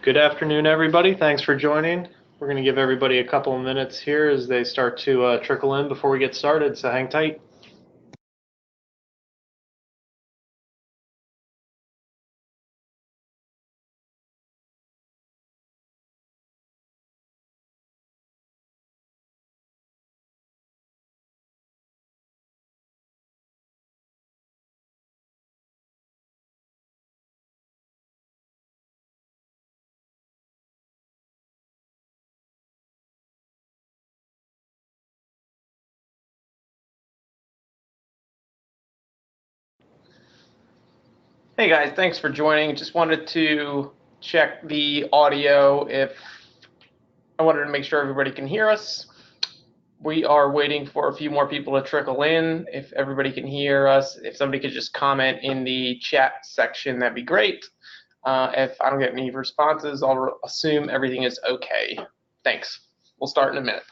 Good afternoon, everybody. Thanks for joining. We're going to give everybody a couple of minutes here as they start to trickle in before we get started, so hang tight. Hey guys, thanks for joining. Just wanted to check the audio. I wanted to make sure everybody can hear us. We are waiting for a few more people to trickle in. If everybody can hear us, if somebody could just comment in the chat section, that'd be great. If I don't get any responses, I'll assume everything is okay. Thanks. We'll start in a minute.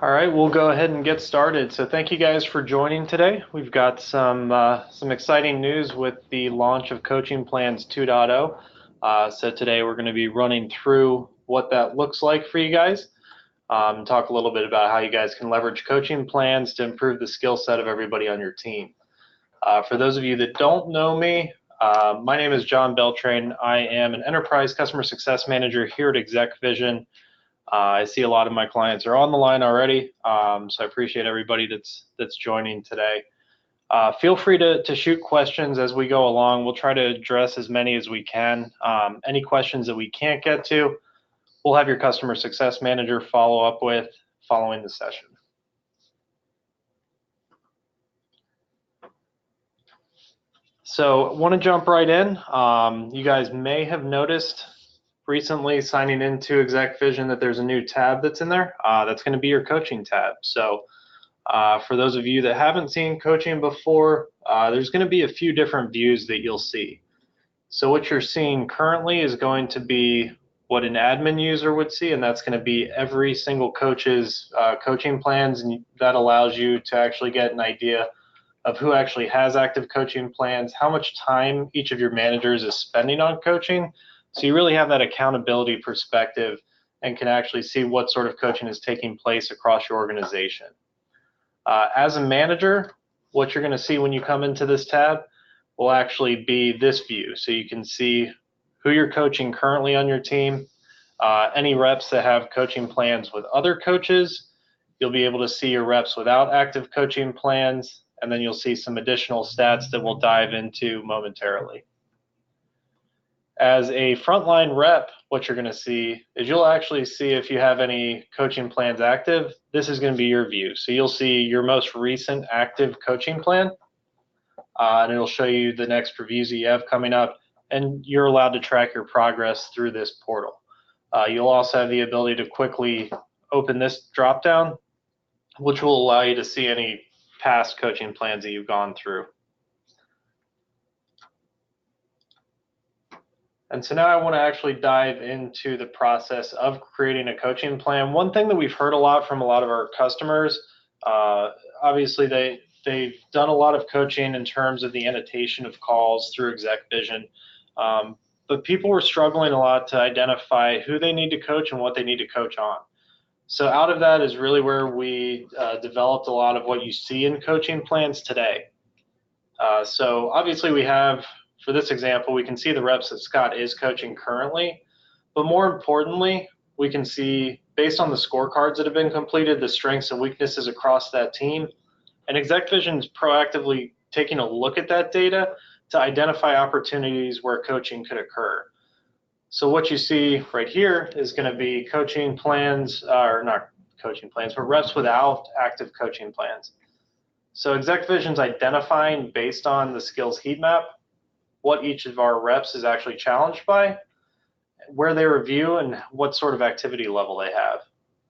All right, we'll go ahead and get started. So thank you guys for joining today. We've got some exciting news with the launch of Coaching Plans 2.0. So today we're going to be running through what that looks like for you guys. Talk a little bit about how you guys can leverage coaching plans to improve the skill set of everybody on your team. For those of you that don't know me, my name is John Beltrain. I am an Enterprise Customer Success Manager here at ExecVision. I see a lot of my clients are on the line already, so I appreciate everybody that's joining today. Feel free to shoot questions as we go along. We'll try to address as many as we can. Any questions that we can't get to, we'll have your customer success manager follow up with following the session. So want to jump right in. You guys may have noticed recently signing into ExecVision that there's a new tab that's in there. That's going to be your coaching tab. So for those of you that haven't seen coaching before, there's going to be a few different views that you'll see. So what you're seeing currently is going to be what an admin user would see, and that's going to be every single coach's coaching plans, and that allows you to actually get an idea of who actually has active coaching plans, how much time each of your managers is spending on coaching. So you really have that accountability perspective and can actually see what sort of coaching is taking place across your organization. As a manager, what you're going to see when you come into this tab will actually be this view. So you can see who you're coaching currently on your team, any reps that have coaching plans with other coaches. You'll be able to see your reps without active coaching plans, and then you'll see some additional stats that we'll dive into momentarily. As a frontline rep, what you're going to see is you'll actually see if you have any coaching plans active. This is going to be your view. So you'll see your most recent active coaching plan, and it'll show you the next reviews that you have coming up, and you're allowed to track your progress through this portal. You'll also have the ability to quickly open this drop-down, which will allow you to see any past coaching plans that you've gone through. And so now I want to actually dive into the process of creating a coaching plan. One thing that we've heard a lot from a lot of our customers, obviously they've done a lot of coaching in terms of the annotation of calls through ExecVision, but people were struggling a lot to identify who they need to coach and what they need to coach on. So out of that is really where we developed a lot of what you see in coaching plans today. So obviously we have, for this example, we can see the reps that Scott is coaching currently, but more importantly, we can see, based on the scorecards that have been completed, the strengths and weaknesses across that team. And ExecVision is proactively taking a look at that data to identify opportunities where coaching could occur. So what you see right here is going to be coaching plans, or not coaching plans, but reps without active coaching plans. So ExecVision's identifying, based on the skills heat map, what each of our reps is actually challenged by, where they review, and what sort of activity level they have.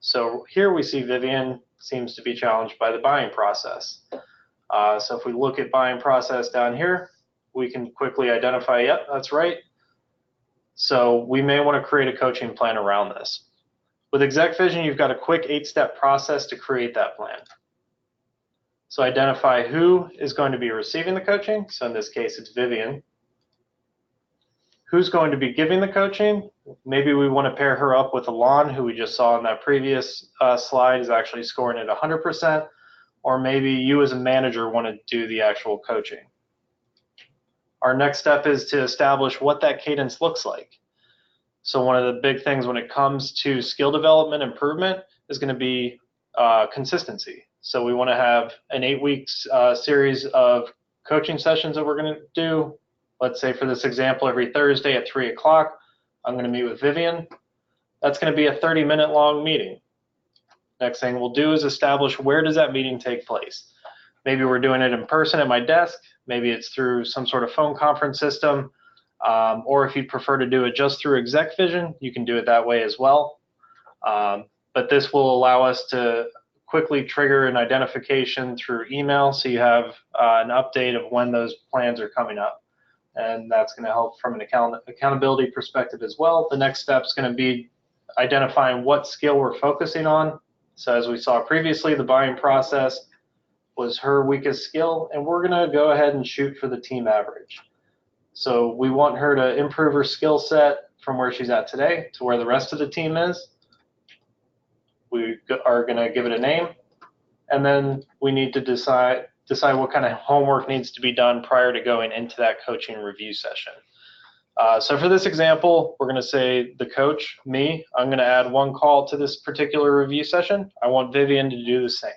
So here we see Vivian seems to be challenged by the buying process. So if we look at buying process down here, we can quickly identify, yep, that's right. So we may want to create a coaching plan around this. With ExecVision, you've got a quick 8-step process to create that plan. So identify who is going to be receiving the coaching. So in this case, it's Vivian. Who's going to be giving the coaching? Maybe we want to pair her up with Alon, who we just saw in that previous slide is actually scoring at 100%. Or maybe you as a manager want to do the actual coaching. Our next step is to establish what that cadence looks like. So one of the big things when it comes to skill development improvement is going to be consistency. So we want to have an 8-week series of coaching sessions that we're going to do. Let's say for this example, every Thursday at 3 o'clock, I'm going to meet with Vivian. That's going to be a 30-minute long meeting. Next thing we'll do is establish, where does that meeting take place? Maybe we're doing it in person at my desk. Maybe it's through some sort of phone conference system. Or if you'd prefer to do it just through ExecVision, you can do it that way as well. But this will allow us to quickly trigger an identification through email, so you have an update of when those plans are coming up. And that's going to help from an accountability perspective as well. The next step is going to be identifying what skill we're focusing on. So as we saw previously, the buying process was her weakest skill, and we're going to go ahead and shoot for the team average. So we want her to improve her skill set from where she's at today to where the rest of the team is. We are going to give it a name, and then we need to decide what kind of homework needs to be done prior to going into that coaching review session. So for this example, we're going to say the coach, me, I'm going to add 1 call to this particular review session. I want Vivian to do the same.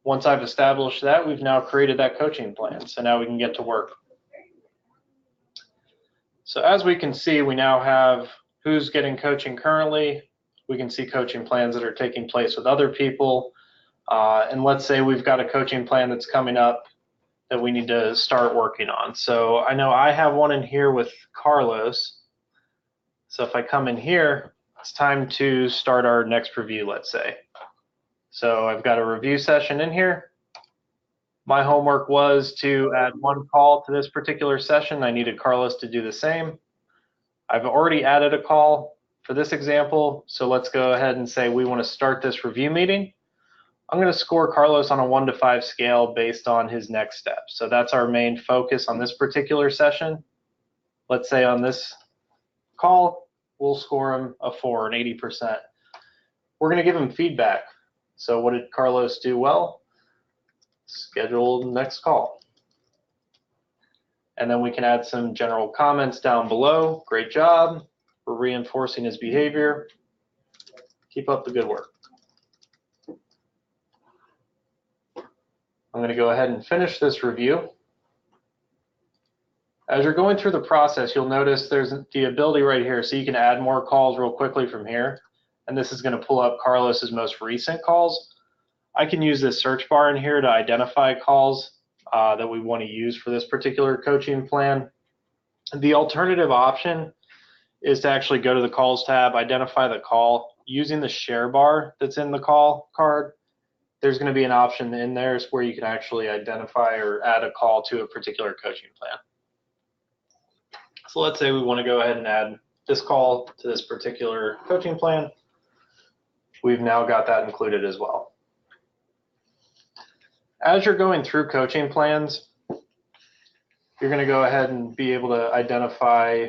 Once I've established that, we've now created that coaching plan. So now we can get to work. So as we can see, we now have who's getting coaching currently. We can see coaching plans that are taking place with other people. And let's say we've got a coaching plan that's coming up that we need to start working on. So I know I have one in here with Carlos. So if I come in here, it's time to start our next review, let's say. So I've got a review session in here. My homework was to add 1 call to this particular session. I needed Carlos to do the same. I've already added a call for this example. So let's go ahead and say we want to start this review meeting. I'm going to score Carlos on a 1 to 5 scale based on his next step. So that's our main focus on this particular session. Let's say on this call, we'll score him a 4, an 80%. We're going to give him feedback. So what did Carlos do well? Schedule the next call. And then we can add some general comments down below. Great job. We're reinforcing his behavior. Keep up the good work. I'm going to go ahead and finish this review. As you're going through the process, you'll notice there's the ability right here, so you can add more calls real quickly from here. And this is going to pull up Carlos's most recent calls. I can use this search bar in here to identify calls that we want to use for this particular coaching plan. The alternative option is to actually go to the calls tab, identify the call using the share bar that's in the call card. There's going to be an option in there where you can actually identify or add a call to a particular coaching plan. So let's say we want to go ahead and add this call to this particular coaching plan. We've now got that included as well. As you're going through coaching plans, you're going to go ahead and be able to identify,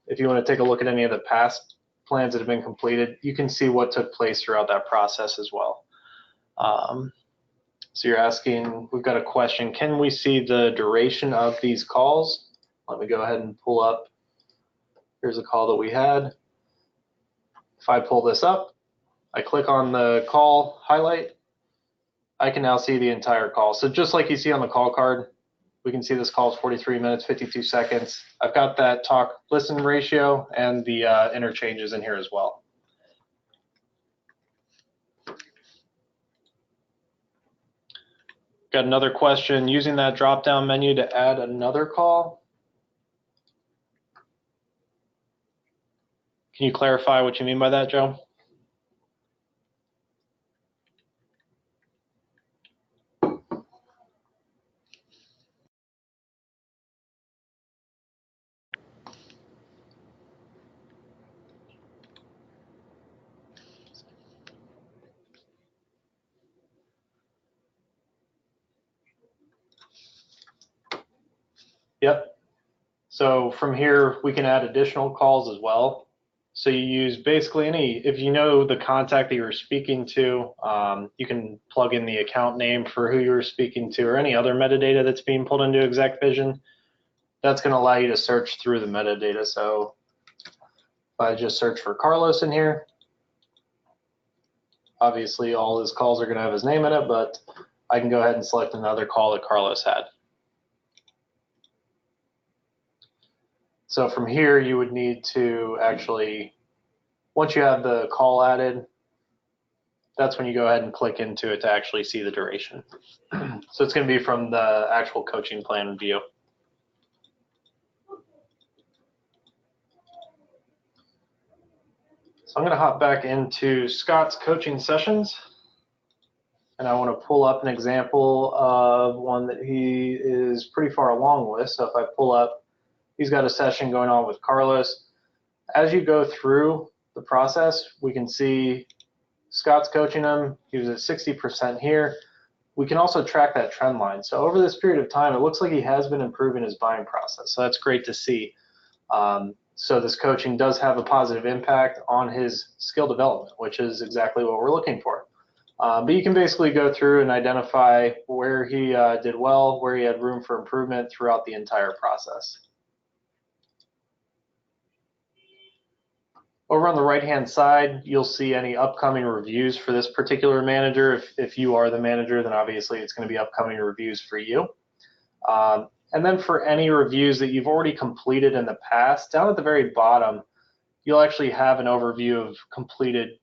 if you want to take a look at any of the past plans that have been completed, you can see what took place throughout that process as well. So you're asking, we've got a question, can we see the duration of these calls? Let me go ahead and pull up. Here's a call that we had. If I pull this up, I click on the call highlight, I can now see the entire call. So just like you see on the call card, we can see this call is 43 minutes, 52 seconds. I've got that talk listen ratio and the interchanges in here as well. Got another question, using that drop-down menu to add another call. Can you clarify what you mean by that, Joe? Yep. So from here, we can add additional calls as well. So you use basically if you know the contact that you're speaking to, you can plug in the account name for who you're speaking to or any other metadata that's being pulled into ExecVision. That's going to allow you to search through the metadata. So if I just search for Carlos in here, obviously all his calls are going to have his name in it, but I can go ahead and select another call that Carlos had. So from here, you would need to actually, once you have the call added, that's when you go ahead and click into it to actually see the duration. So it's going to be from the actual coaching plan view. So I'm going to hop back into Scott's coaching sessions. And I want to pull up an example of one that he is pretty far along with. So if I pull up, he's got a session going on with Carlos. As you go through the process, we can see Scott's coaching him. He was at 60% here. We can also track that trend line. So over this period of time, it looks like he has been improving his buying process. So that's great to see. So this coaching does have a positive impact on his skill development, which is exactly what we're looking for. But you can basically go through and identify where he did well, where he had room for improvement throughout the entire process. Over on the right-hand side, you'll see any upcoming reviews for this particular manager. If you are the manager, then obviously it's going to be upcoming reviews for you. And then for any reviews that you've already completed in the past, down at the very bottom, you'll actually have an overview of completed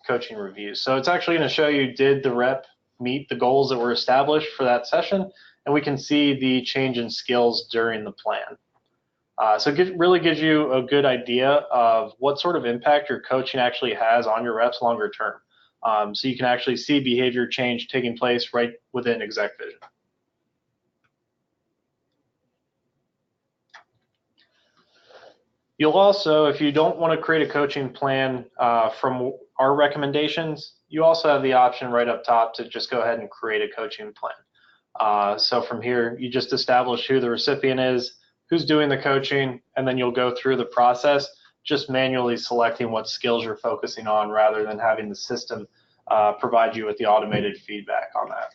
coaching reviews. So it's actually going to show you, did the rep meet the goals that were established for that session? And we can see the change in skills during the plan. So it really gives you a good idea of what sort of impact your coaching actually has on your reps longer term. So you can actually see behavior change taking place right within ExecVision. You'll also, if you don't want to create a coaching plan from our recommendations, you also have the option right up top to just go ahead and create a coaching plan. So from here, you just establish who the recipient is, who's doing the coaching, and then you'll go through the process just manually selecting what skills you're focusing on rather than having the system provide you with the automated feedback on that.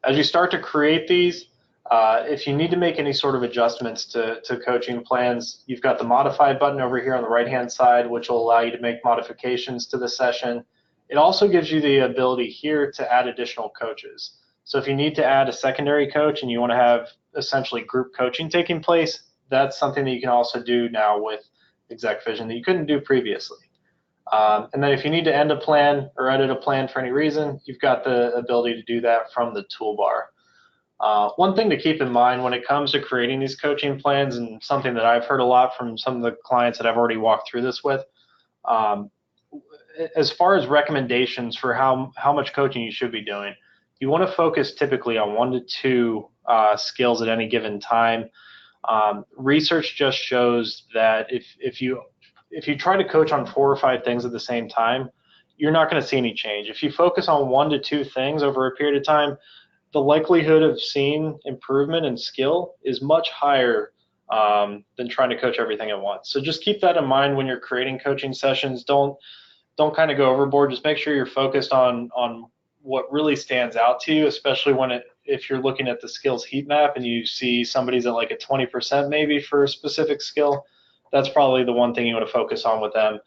As you start to create these, if you need to make any sort of adjustments to coaching plans, you've got the modify button over here on the right-hand side, which will allow you to make modifications to the session. It also gives you the ability here to add additional coaches. So if you need to add a secondary coach and you want to have essentially group coaching taking place, that's something that you can also do now with ExecVision that you couldn't do previously. And then if you need to end a plan or edit a plan for any reason, you've got the ability to do that from the toolbar. One thing to keep in mind when it comes to creating these coaching plans, and something that I've heard a lot from some of the clients that I've already walked through this with, as far as recommendations for how much coaching you should be doing, you want to focus typically on 1 to 2 skills at any given time. Research just shows that if you try to coach on 4 or 5 things at the same time, you're not going to see any change. If you focus on 1 to 2 things over a period of time, the likelihood of seeing improvement in skill is much higher than trying to coach everything at once. So just keep that in mind when you're creating coaching sessions. Don't kind of go overboard. Just make sure you're focused on what really stands out to you, especially if you're looking at the skills heat map and you see somebody's at like a 20% maybe for a specific skill. That's probably the one thing you want to focus on with them,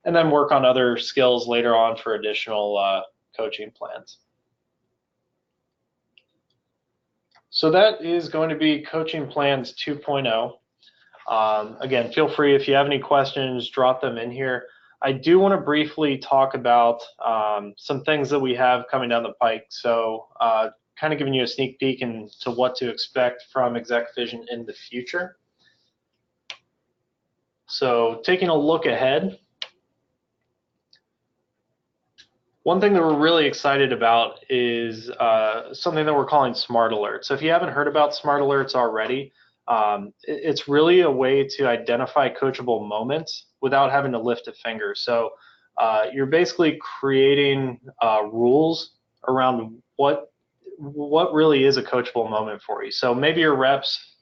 and then work on other skills later on for additional coaching plans. So that is going to be Coaching Plans 2.0. Again, feel free, if you have any questions, drop them in here. I do want to briefly talk about some things that we have coming down the pike. So kind of giving you a sneak peek into what to expect from ExecVision in the future. So taking a look ahead, one thing that we're really excited about is something that we're calling Smart Alerts. So if you haven't heard about Smart Alerts already, it's really a way to identify coachable moments without having to lift a finger. So you're basically creating rules around what really is a coachable moment for you. So maybe your reps,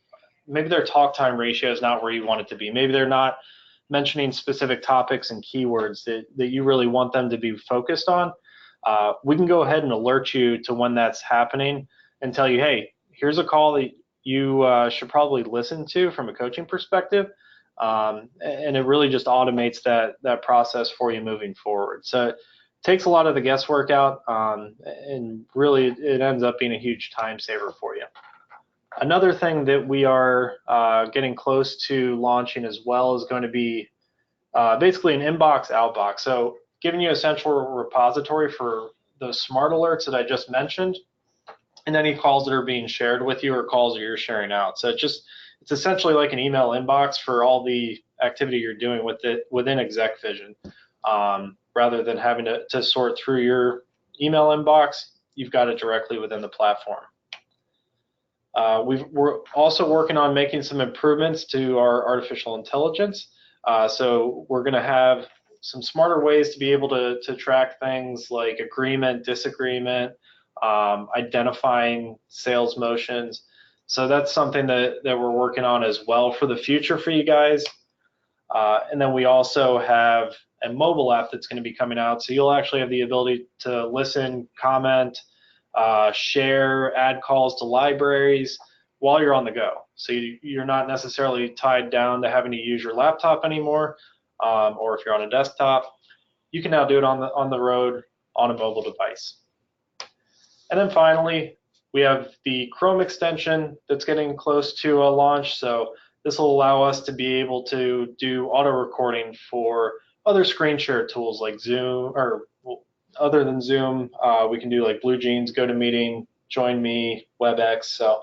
maybe their talk time ratio is not where you want it to be. Maybe they're not mentioning specific topics and keywords that you really want them to be focused on. We can go ahead and alert you to when that's happening and tell you, hey, here's a call that you should probably listen to from a coaching perspective. And it really just automates that process for you moving forward. So it takes a lot of the guesswork out, and really it ends up being a huge time saver for you. Another thing that we are getting close to launching as well is going to be basically an inbox outbox. So giving you a central repository for those smart alerts that I just mentioned, and any calls that are being shared with you or calls that you're sharing out. So it's essentially like an email inbox for all the activity you're doing within ExecVision. Rather than having to sort through your email inbox, you've got it directly within the platform. We're also working on making some improvements to our artificial intelligence. So we're going to have some smarter ways to be able to track things like agreement, disagreement, identifying sales motions. So that's something that we're working on as well for the future for you guys. And then we also have a mobile app that's going to be coming out. So you'll actually have the ability to listen, comment, share, add calls to libraries while you're on the go. So you're not necessarily tied down to having to use your laptop anymore, or if you're on a desktop, you can now do it on the road on a mobile device. And then finally, we have the Chrome extension that's getting close to a launch. So this will allow us to be able to do auto recording for other screen share tools like Zoom, or other than Zoom, we can do like BlueJeans, GoToMeeting, JoinMe, WebEx. So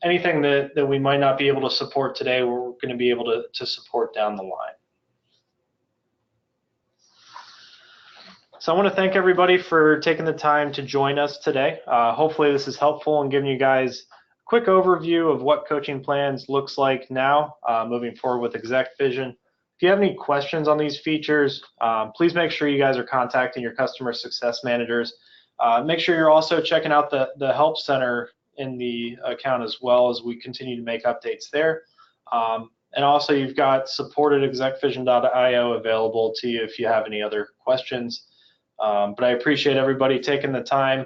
anything that we might not be able to support today, we're going to be able to support down the line. So I want to thank everybody for taking the time to join us today. Hopefully this is helpful in giving you guys a quick overview of what Coaching Plans looks like now, moving forward with ExecVision. If you have any questions on these features, please make sure you guys are contacting your customer success managers. Make sure you're also checking out the Help Center in the account as well, as we continue to make updates there. And also you've got support at execvision.io available to you if you have any other questions. But I appreciate everybody taking the time.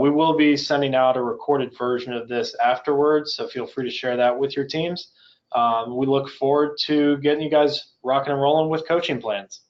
We will be sending out a recorded version of this afterwards, so feel free to share that with your teams. We look forward to getting you guys rocking and rolling with Coaching Plans.